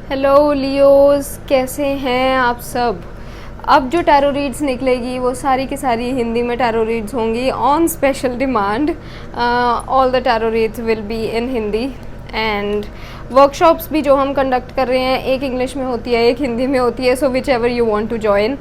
Hello Leos, कैसे हैं आप सब। अब जो टैरो रीड्स निकलेगी वो सारी की सारी हिंदी में टैरो रीड्स होंगी on special demand. All the tarot reads will be in Hindi and workshops भी जो हम कंडक्ट कर रहे हैं, एक इंग्लिश में होती है, एक हिंदी में होती है। So whichever you want to join.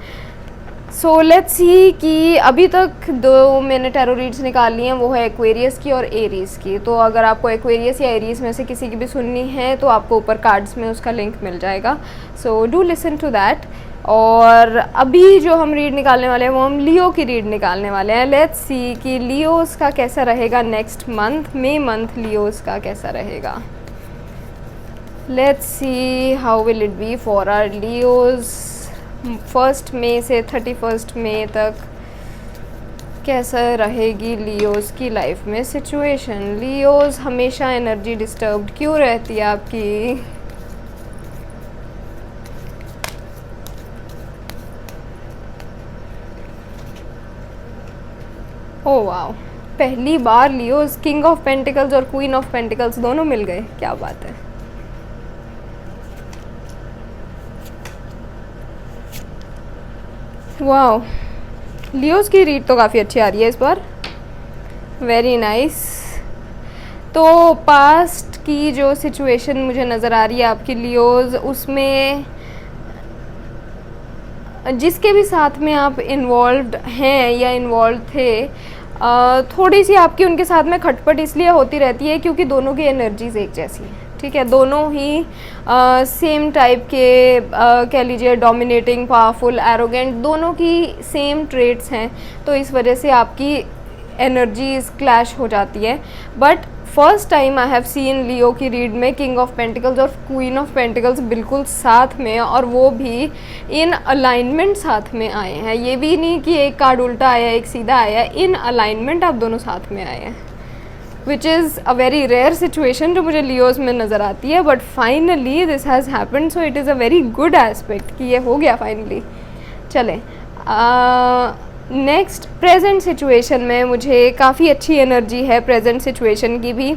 So let's see कि अभी तक दो मैंने टैरो रीड्स निकाल ली हैं, वो है एक्वेरियस की और एरीज की। तो अगर आपको एक्वेरियस या एरीज में से किसी की भी सुननी है तो आपको ऊपर कार्ड्स में उसका लिंक मिल जाएगा। So do listen to that. और अभी जो हम रीड निकालने वाले हैं वो हम लियो की रीड निकालने वाले हैं। लेट्स सी कि लियोस का कैसा रहेगा next month, May month Leos का कैसा रहेगा। Let's see how will it be for our Leos 1 मई से 31 मई तक। कैसा रहेगी लियोस की लाइफ में सिचुएशन। लियोस हमेशा एनर्जी डिस्टर्ब्ड क्यों रहती है आपकी। ओह वाओ, पहली बार लियोस किंग ऑफ पेंटिकल्स और क्वीन ऑफ पेंटिकल्स दोनों मिल गए, क्या बात है। वाओ, लियोस की रीड तो काफ़ी अच्छी आ रही है इस बार, वेरी नाइस। तो पास्ट की जो सिचुएशन मुझे नज़र आ रही है आपकी लियोस, उसमें जिसके भी साथ में आप इन्वॉल्व्ड हैं या इन्वॉल्व थे, थोड़ी सी आपकी उनके साथ में खटपट इसलिए होती रहती है क्योंकि दोनों की एनर्जीज एक जैसी हैं। ठीक है, दोनों ही सेम टाइप के कह लीजिए डोमिनेटिंग, पावरफुल, एरोगेंट, दोनों की सेम ट्रेट्स हैं। तो इस वजह से आपकी एनर्जीज क्लैश हो जाती है। But first time I have seen Leo की रीड में किंग ऑफ पेंटिकल्स और क्वीन ऑफ पेंटिकल्स बिल्कुल साथ में, और वो भी इन अलाइनमेंट साथ में आए हैं। ये भी नहीं कि एक कार्ड उल्टा आया एक सीधा आया, इन अलाइनमेंट आप दोनों साथ में आए हैं, which is a very rare situation जो मुझे लियोस में नज़र आती है। But finally this has happened, so it is a very good aspect कि ये हो गया फाइनली। चलें, नेक्स्ट प्रेजेंट सिचुएशन में मुझे काफ़ी अच्छी एनर्जी है प्रेजेंट सिचुएशन की भी।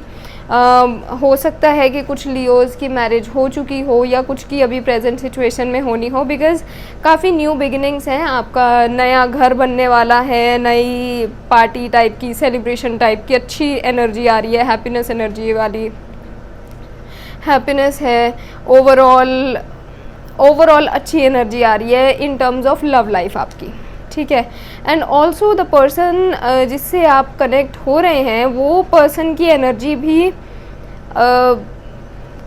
हो सकता है कि कुछ लियोज़ की मैरिज हो चुकी हो या कुछ की अभी प्रेजेंट सिचुएशन में होनी हो, बिकॉज़ काफ़ी न्यू बिगिनिंग्स हैं। आपका नया घर बनने वाला है, नई पार्टी टाइप की, सेलिब्रेशन टाइप की अच्छी एनर्जी आ रही है, हैप्पीनेस एनर्जी वाली, हैप्पीनेस है। ओवरऑल अच्छी एनर्जी आ रही है in terms of love life आपकी। ठीक है, एंड ऑल्सो द पर्सन जिससे आप कनेक्ट हो रहे हैं वो पर्सन की एनर्जी भी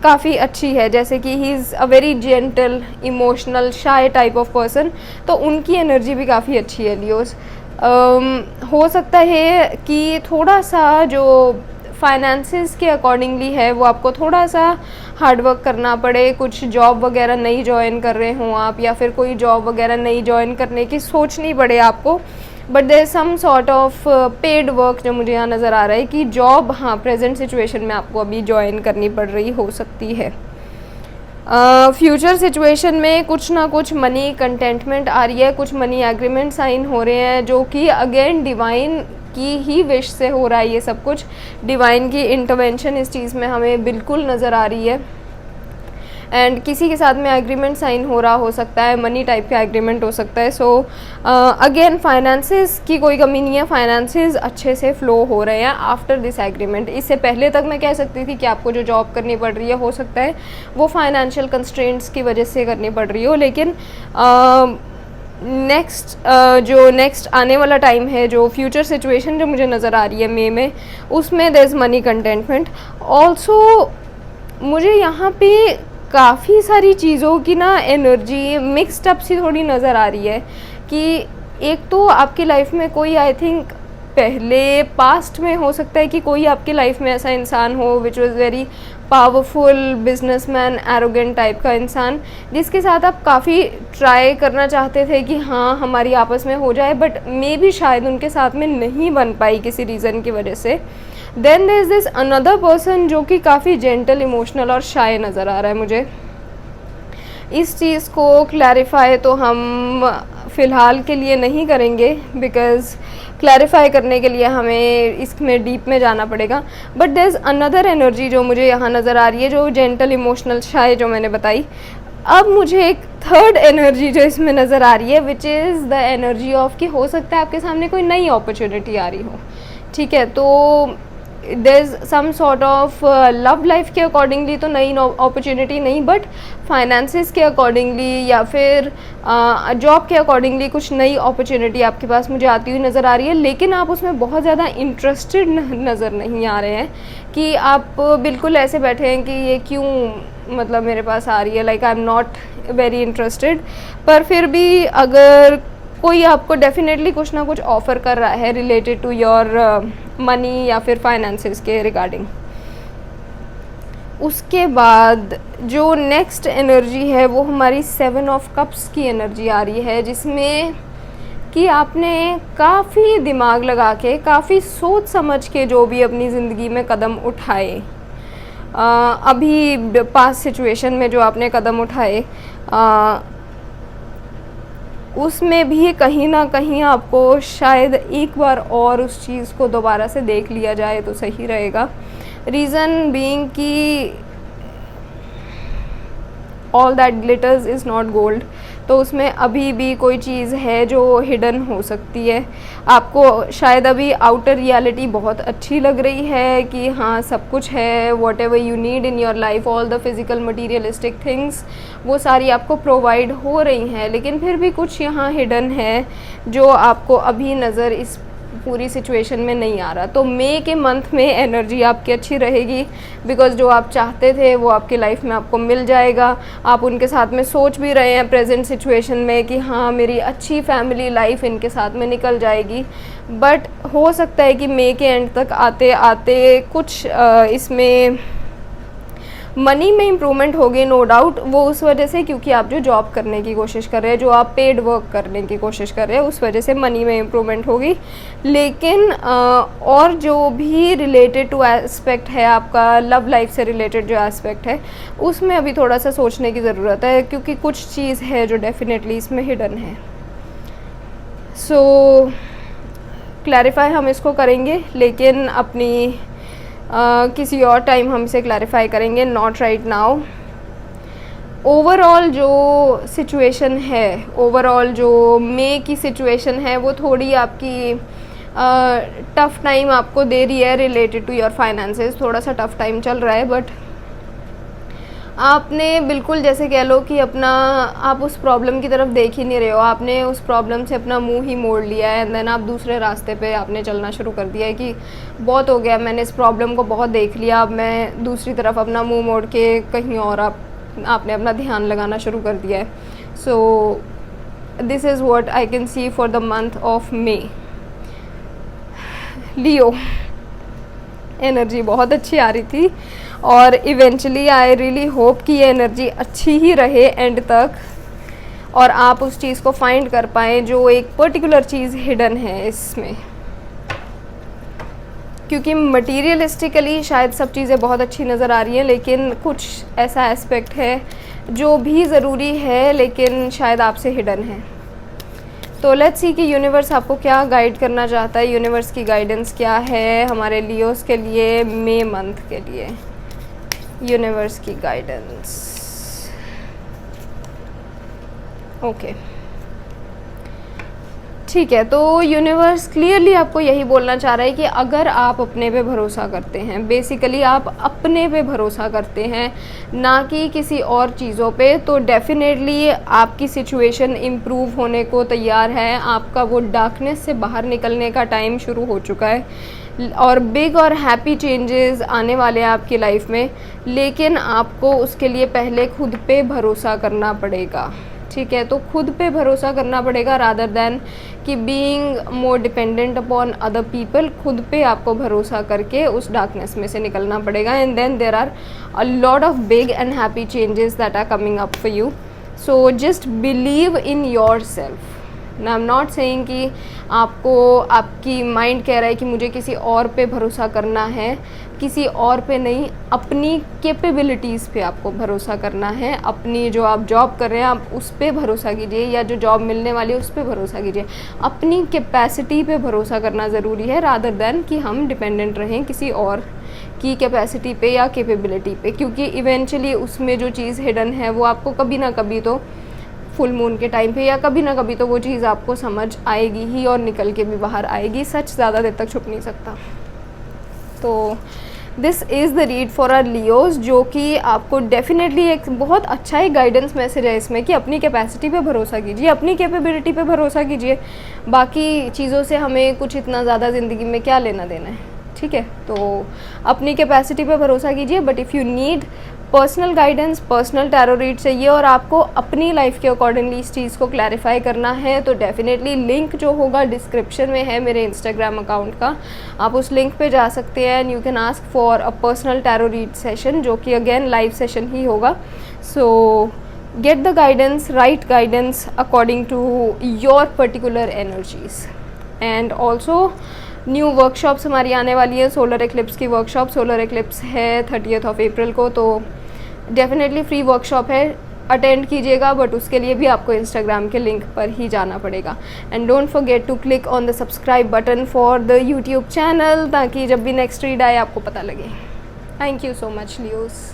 काफ़ी अच्छी है। जैसे कि he is a very gentle, emotional, shy type of person, तो उनकी एनर्जी भी काफ़ी अच्छी है लियोस। हो सकता है कि थोड़ा सा जो फाइनेंसेस के अकॉर्डिंगली है वो आपको थोड़ा सा हार्डवर्क करना पड़े। कुछ जॉब वगैरह नई ज्वाइन कर रहे हों आप, या फिर कोई जॉब वगैरह नई ज्वाइन करने की सोचनी पड़े आपको। But there is some sort of paid work जो मुझे यहाँ नज़र आ रहा है कि जॉब, हाँ, प्रेजेंट सिचुएशन में आपको अभी ज्वाइन करनी पड़ रही हो सकती है। फ्यूचर सिचुएशन में कुछ ना कुछ मनी कंटेंटमेंट आ रही है, कुछ मनी एग्रीमेंट साइन हो रहे हैं, जो कि अगेन डिवाइन की ही विश से हो रहा है। ये सब कुछ डिवाइन की इंटरवेंशन इस चीज़ में हमें बिल्कुल नज़र आ रही है। एंड किसी के साथ में एग्रीमेंट साइन हो रहा हो सकता है, मनी टाइप का एग्रीमेंट हो सकता है। सो अगेन फाइनेंसेस की कोई कमी नहीं है, फाइनेंसेस अच्छे से फ्लो हो रहे हैं आफ्टर दिस एग्रीमेंट। इससे पहले तक मैं कह सकती थी कि आपको जो जॉब करनी पड़ रही है हो सकता है वो फाइनेंशियल कंस्ट्रेंट्स की वजह से करनी पड़ रही हो, लेकिन जो नेक्स्ट आने वाला टाइम है, जो फ्यूचर सिचुएशन जो मुझे नज़र आ रही है मई में, उसमें there is money contentment. Also मुझे यहाँ पे काफ़ी सारी चीज़ों की ना एनर्जी मिक्सड अप सी थोड़ी नज़र आ रही है कि एक तो आपकी लाइफ में कोई, आई थिंक पहले पास्ट में हो सकता है कि कोई आपकी लाइफ में ऐसा इंसान हो which was very powerful, businessman, arrogant type का इंसान, जिसके साथ आप काफ़ी ट्राई करना चाहते थे कि हाँ हमारी आपस में हो जाए, बट मे बी शायद उनके साथ में नहीं बन पाई किसी रीज़न की वजह से। Then there is this another person जो कि काफ़ी जेंटल, इमोशनल और शाय नज़र आ रहा है मुझे। इस चीज़ को क्लैरिफाई तो हम फ़िलहाल के लिए नहीं करेंगे, बिकॉज़ क्लैरिफाई करने के लिए हमें इसमें डीप में जाना पड़ेगा। But there is another energy जो मुझे यहाँ नज़र आ रही है, जो जेंटल इमोशनल शाय जो मैंने बताई। अब मुझे एक थर्ड एनर्जी जो इसमें नज़र आ रही है, which is the energy of कि हो सकता है आपके सामने कोई नई अपॉर्चुनिटी आ रही हो, ठीक है। तो there is some sort of love life के अकॉर्डिंगली तो नई अपॉर्चुनिटी नहीं, बट फाइनेंसिस के अकॉर्डिंगली या फिर जॉब के अकॉर्डिंगली कुछ नई अपॉर्चुनिटी आपके पास मुझे आती हुई नज़र आ रही है। लेकिन आप उसमें बहुत ज़्यादा इंटरेस्टेड नज़र नहीं आ रहे हैं, कि आप बिल्कुल ऐसे बैठे हैं कि ये क्यों मतलब मेरे पास आ रही है, like I am not very interested. पर फिर भी अगर कोई आपको डेफिनेटली कुछ ना कुछ ऑफ़र कर रहा है रिलेटेड टू योर मनी या फिर फाइनेंसिस के रिगार्डिंग। उसके बाद जो नेक्स्ट एनर्जी है वो हमारी 7 ऑफ कप्स की एनर्जी आ रही है, जिसमें कि आपने काफ़ी दिमाग लगा के, काफ़ी सोच समझ के जो भी अपनी ज़िंदगी में कदम उठाए, अभी पास्ट सिचुएशन में जो आपने कदम उठाए, उसमें भी कहीं ना कहीं आपको शायद एक बार और उस चीज़ को दोबारा से देख लिया जाए तो सही रहेगा। रीज़न बीइंग कि all that glitters is not gold, तो उसमें अभी भी कोई चीज़ है जो हिडन हो सकती है। आपको शायद अभी आउटर रियलिटी बहुत अच्छी लग रही है कि हाँ सब कुछ है, what ever you need in your life, all the physical materialistic things वो सारी आपको प्रोवाइड हो रही हैं, लेकिन फिर भी कुछ यहाँ हिडन है जो आपको अभी नज़र इस पूरी सिचुएशन में नहीं आ रहा। तो मई के मंथ में एनर्जी आपकी अच्छी रहेगी, बिकॉज़ जो आप चाहते थे वो आपकी लाइफ में आपको मिल जाएगा। आप उनके साथ में सोच भी रहे हैं प्रेजेंट सिचुएशन में कि हाँ मेरी अच्छी फैमिली लाइफ इनके साथ में निकल जाएगी। बट हो सकता है कि मई के एंड तक आते आते कुछ इसमें मनी में इम्प्रूवमेंट होगी, नो डाउट। वो उस वजह से क्योंकि आप जो जॉब करने की कोशिश कर रहे हैं, जो आप पेड वर्क करने की कोशिश कर रहे हैं, उस वजह से मनी में इम्प्रूवमेंट होगी। लेकिन और जो भी रिलेटेड टू एस्पेक्ट है आपका, लव लाइफ से रिलेटेड जो एस्पेक्ट है, उसमें अभी थोड़ा सा सोचने की ज़रूरत है, क्योंकि कुछ चीज़ है जो डेफिनेटली इसमें हिडन है। सो क्लैरिफाई हम इसको करेंगे, लेकिन अपनी किसी और टाइम हम इसे क्लैरिफाई करेंगे, नॉट राइट नाउ। ओवरऑल जो सिचुएशन है, ओवरऑल जो मई की सिचुएशन है, वो थोड़ी आपकी टफ़ टाइम आपको दे रही है रिलेटेड टू योर फाइनेंसेस। थोड़ा सा टफ़ टाइम चल रहा है, बट आपने बिल्कुल जैसे कह लो कि अपना आप उस प्रॉब्लम की तरफ देख ही नहीं रहे हो, आपने उस प्रॉब्लम से अपना मुंह ही मोड़ लिया है, एंड देन आप दूसरे रास्ते पे आपने चलना शुरू कर दिया है कि बहुत हो गया, मैंने इस प्रॉब्लम को बहुत देख लिया, अब मैं दूसरी तरफ अपना मुंह मोड़ के कहीं और आपने अपना ध्यान लगाना शुरू कर दिया है। So this is what I can see for the month of May. Leo energy बहुत अच्छी आ रही थी, और इवेंचुअली आई रियली होप कि ये एनर्जी अच्छी ही रहे एंड तक, और आप उस चीज़ को फाइंड कर पाएँ जो एक पर्टिकुलर चीज़ हिडन है इसमें। क्योंकि मटीरियलिस्टिकली शायद सब चीज़ें बहुत अच्छी नज़र आ रही हैं, लेकिन कुछ ऐसा एस्पेक्ट है जो भी ज़रूरी है लेकिन शायद आपसे हिडन है। तो लेट्स सी कि यूनिवर्स आपको क्या गाइड करना चाहता है, यूनिवर्स की गाइडेंस क्या है हमारे लियोस के लिए मई मंथ के लिए। यूनिवर्स की गाइडेंस, ओके ठीक है। तो यूनिवर्स क्लियरली आपको यही बोलना चाह रहा है कि अगर आप अपने पे भरोसा करते हैं, बेसिकली आप अपने पे भरोसा करते हैं ना कि किसी और चीज़ों पे, तो डेफिनेटली आपकी सिचुएशन इम्प्रूव होने को तैयार है। आपका वो डार्कनेस से बाहर निकलने का टाइम शुरू हो चुका है, और बिग और हैप्पी चेंजेस आने वाले हैं आपकी लाइफ में। लेकिन आपको उसके लिए पहले खुद पे भरोसा करना पड़ेगा, ठीक है। तो खुद पे भरोसा करना पड़ेगा रादर दैन कि being more dependent upon other people. खुद पे आपको भरोसा करके उस डार्कनेस में से निकलना पड़ेगा, and then there are a lot of big and happy changes that are coming up for you. So just believe in yourself, ना आई एम नॉट सेइंग कि आपको आपकी माइंड कह रहा है कि मुझे किसी और पे भरोसा करना है, किसी और पे नहीं, अपनी कैपेबिलिटीज़ पे आपको भरोसा करना है। अपनी जो आप जॉब कर रहे हैं आप उस पे भरोसा कीजिए, या जो जॉब मिलने वाली है उस पे भरोसा कीजिए। अपनी कैपेसिटी पे भरोसा करना ज़रूरी है, रादर दैन कि हम डिपेंडेंट रहें किसी और की कैपेसिटी पे या कैपेबिलिटी पे, क्योंकि इवेंचुअली उसमें जो चीज़ हिडन है वो आपको कभी ना कभी तो फुल मून के टाइम पे या कभी ना कभी तो वो चीज़ आपको समझ आएगी ही और निकल के भी बाहर आएगी। सच ज़्यादा देर तक छुप नहीं सकता। तो this is the read for our Leos, जो कि आपको डेफिनेटली एक बहुत अच्छा ही गाइडेंस मैसेज है इसमें कि अपनी कैपेसिटी पे भरोसा कीजिए, अपनी कैपेबिलिटी पे भरोसा कीजिए। बाकी चीज़ों से हमें कुछ इतना ज़्यादा ज़िंदगी में क्या लेना देना है, ठीक है। तो अपनी कैपेसिटी पे भरोसा कीजिए, but if you need personal guidance, personal tarot read चाहिए और आपको अपनी लाइफ के अकॉर्डिंगली इस चीज़ को क्लैरिफाई करना है, तो डेफिनेटली लिंक जो होगा डिस्क्रिप्शन में है मेरे इंस्टाग्राम अकाउंट का, आप उस लिंक पे जा सकते हैं and you can ask for a personal tarot read session, जो कि अगेन लाइव सेशन ही होगा। So get the guidance, right guidance according to your particular energies. And also new workshops हमारी आने वाली है, सोलर एक्लिप्स की वर्कशॉप। सोलर एक्लिप्स है 30th ऑफ अप्रैल को, तो डेफिनेटली फ्री वर्कशॉप है, अटेंड कीजिएगा, बट उसके लिए भी आपको इंस्टाग्राम के लिंक पर ही जाना पड़ेगा। And don't forget to click on the subscribe button for the YouTube channel, ताकि जब भी नेक्स्ट रीड आए आपको पता लगे। Thank you so much Leos.